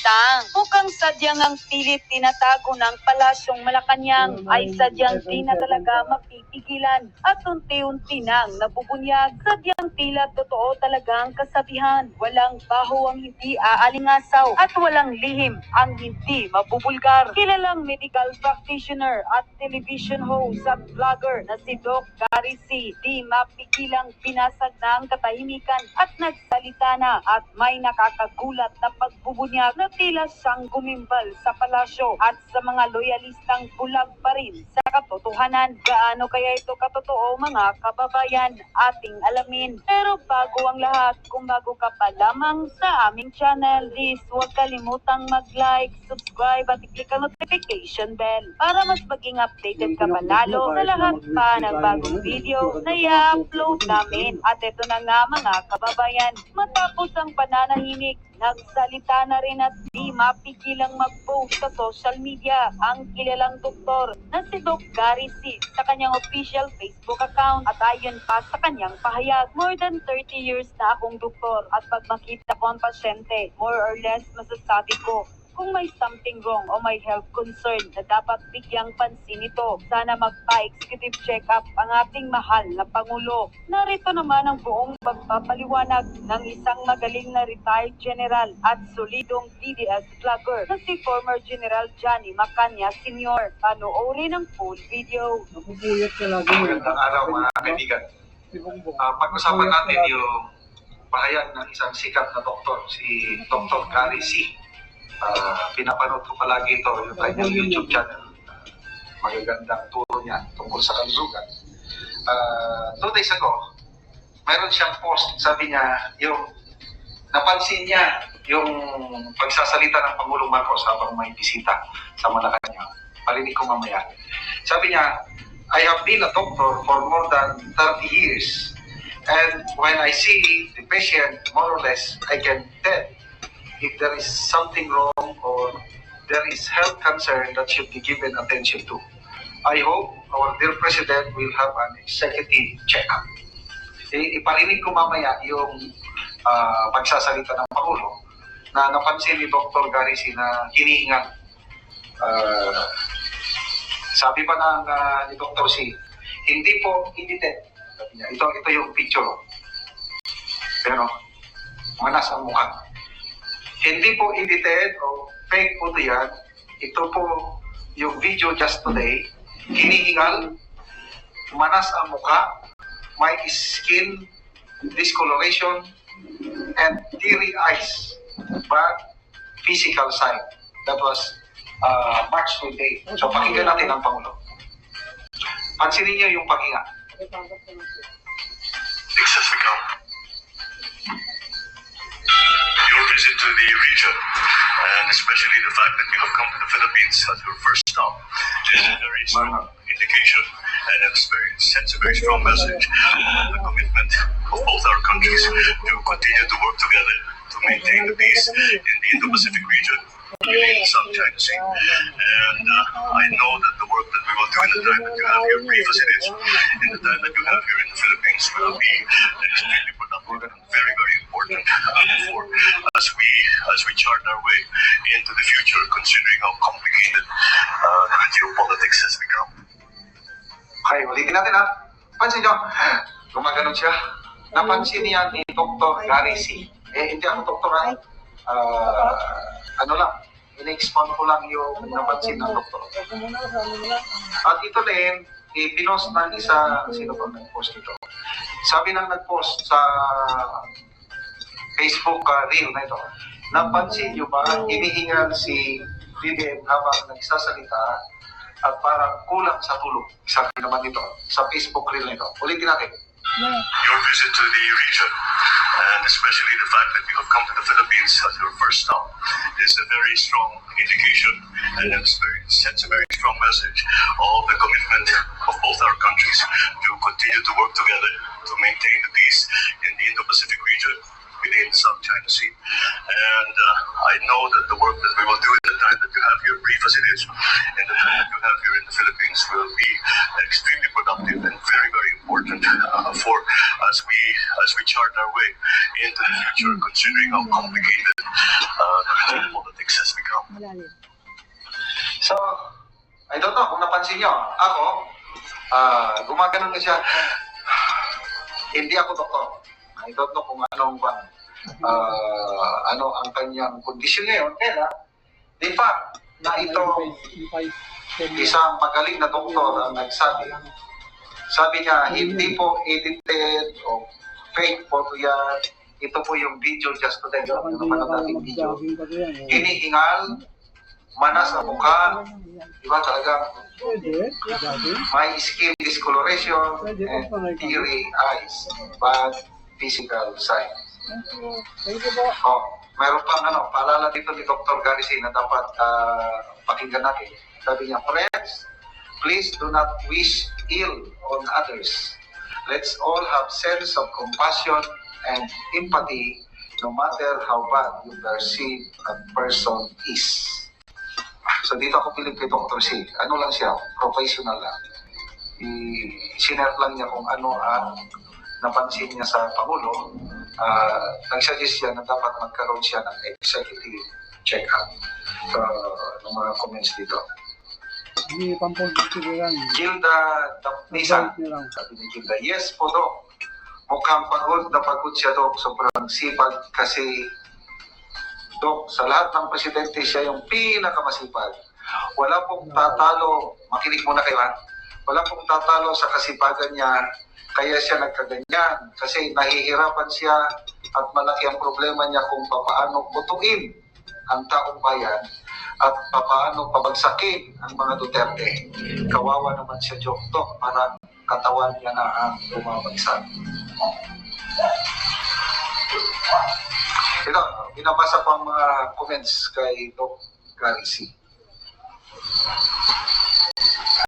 bintang. Mukhang sadyang ang pilit tinatago ng Palasyong Malacanang ay sadyang di na talaga mapipigilan at unti-unti nang nabubunyag. Sadyang tila totoo talagang kasabihan, walang baho ang hindi aalingasaw at walang lihim ang hindi mabubulgar. Kilalang medical practitioner at television host at vlogger na si Doc Gary C. di mapigilang binasag ng katahimikan at nagsalita na at may nakakagulat na pagbubunyag na tila siyang gumimbal sa palasyo at sa mga loyalistang bulag pa rin sa katotohanan. Gaano kaya ito katotoo mga kababayan? Ating alamin. Pero bago ang lahat, kung bago ka pa lamang sa aming channel, please huwag kalimutang mag-like, subscribe at i-click ang notification bell para mas maging updated ka pa lalo sa lahat pa ng bagong video na i-upload namin. At ito na nga mga kababayan, matapos ang pananahimik, nagsalita na rin at di mapigilang mag-post sa social media ang kilalang doktor na si Doc Gary C. sa kanyang official Facebook account. At ayon pa sa kanyang pahayag, more than 30 years na akong doktor at pag makita ko ang pasyente, more or less masasabi ko kung may something wrong o may health concern na dapat bigyang pansin ito. Sana magpa-executive check-up ang ating mahal na Pangulo. Narito naman ang buong pagpapaliwanag ng isang magaling na retired general at solidong DDS vlogger na si former General Johnny Macanya Sr. Panoorin ang full video. Magandang araw mga kaibigan. Pag-usapan natin yung pahayag ng isang sikat na doktor, si Dr. Gary C. Pinapanood ko palagi ito, yung kanyang YouTube channel. Magagandang turo niya tungkol sa kalusugan. 2 days ago, mayroon siyang post, sabi niya, yung napansin niya yung pagsasalita ng Pangulong Marcos habang may bisita sa Malacanang. Parinig ko mamaya. Sabi niya, I have been a doctor for more than 30 years. And when I see the patient, more or less, I can tell if there is something wrong or there is health concern that should be given attention to. I hope our dear President will have an executive check-up. Iparinig ko mamaya yung pagsasalita ng Pangulo na napansin ni Dr. Gary C. na hinihingal. Sabi pa ng ni Dr. C, hindi po edited. Sabi niya, ito yung picture. Pero, manas ang mukha. Hindi po edited o fake po ito yan. Ito po yung video just today. Hinihingal, manas ang mukha, may skin discoloration, and teary eyes. But physical sign. That was March 28. So pakinggan natin ang Pangulo. Pansinin niyo yung paghinga. Excessive count. Your visit to the region, and especially the fact that you have come to the Philippines as your first stop, is a very strong indication and sends a very strong message of the commitment of both our countries to continue to work together to maintain the peace in the Indo-Pacific region within the South China Sea. And I know that the work that we will do in the time that you have here, brief as it is, in the time that you have here in the Philippines, will be extremely productive and very, very important as we chart our way into the future, considering how complicated geopolitics has become. Okay, ulitin natin ha. Pansin nyo, gumaganon siya. Napansin niya ni Dr. Gary C. Hindi ako doktor ha. Ano lang, in-expound ko lang yung napansin ng doktor. At ito din, pinost ng sino ba nag-post ito? Sabi ng nag-post sa Facebook reel na ito, napansin nyo ba, hinihingal si BBM habang nagsasalita at parang kulang sa tulog. Sabi naman ito, sa Facebook reel na ito. Ulitin natin. Your visit to the region, and especially the fact that you have come to the Philippines as your first stop, is a very strong indication and sends a very strong message of the commitment of both our countries to continue to work together to maintain the peace in the Indo-Pacific region within the South China Sea. And I know that the work that we will do in the time that you have here, brief as it is, and the time that you have here in the Philippines will be extremely productive and very, very important for as we chart our way into the future, considering how complicated geopolitics has So, I don't know kung napansin nyo. Ako, gumaganon na siya. Hindi ako doktor. I don't know kung ano ang kanyang kondisyon ngayon. Kaya, di pa, na ito isang magaling na doktor ang nagsabi. Sabi niya, hindi po edited o fake photo yan. Ito po yung video just today. Ano naman ang dating video. Hinihingal, manas sa mukha, di ba talagang may skin discoloration and teary eyes, bad physical signs. Oh, meron pang paalala dito ni Dr. Garisi na dapat pakinggan natin. Sabi niya, friends, please do not wish ill on others. Let's all have sense of compassion and empathy no matter how bad you perceive a person is. So dito ako piling kay Dr. C. Ano lang siya, professional lang. I-share lang niya kung ano ang napansin niya sa Pangulo. Nag-suggest siya na dapat magkaroon siya ng executive check-up. So, ng mga comments dito. Gilda Dapnisa. Sabi ni Gilda, yes po Dok. Mukhang pagod na pagod siya Dok. Sobrang sipag kasi Dok, sa lahat ng presidente siya yung pinakamasipag. Wala pong tatalo, makinig muna kayo ha. Wala pong tatalo sa kasipagan niya. Kaya siya nagkaganyan kasi nahihirapan siya at malaki ang problema niya kung paano putuin ang taong bayan at paano pabagsakin ang mga Duterte. Kawawa naman siya, Dok, para katawan niya na ang bumabagsak. Ito, binabasa ko ang mga comments kay Dr. Garisi.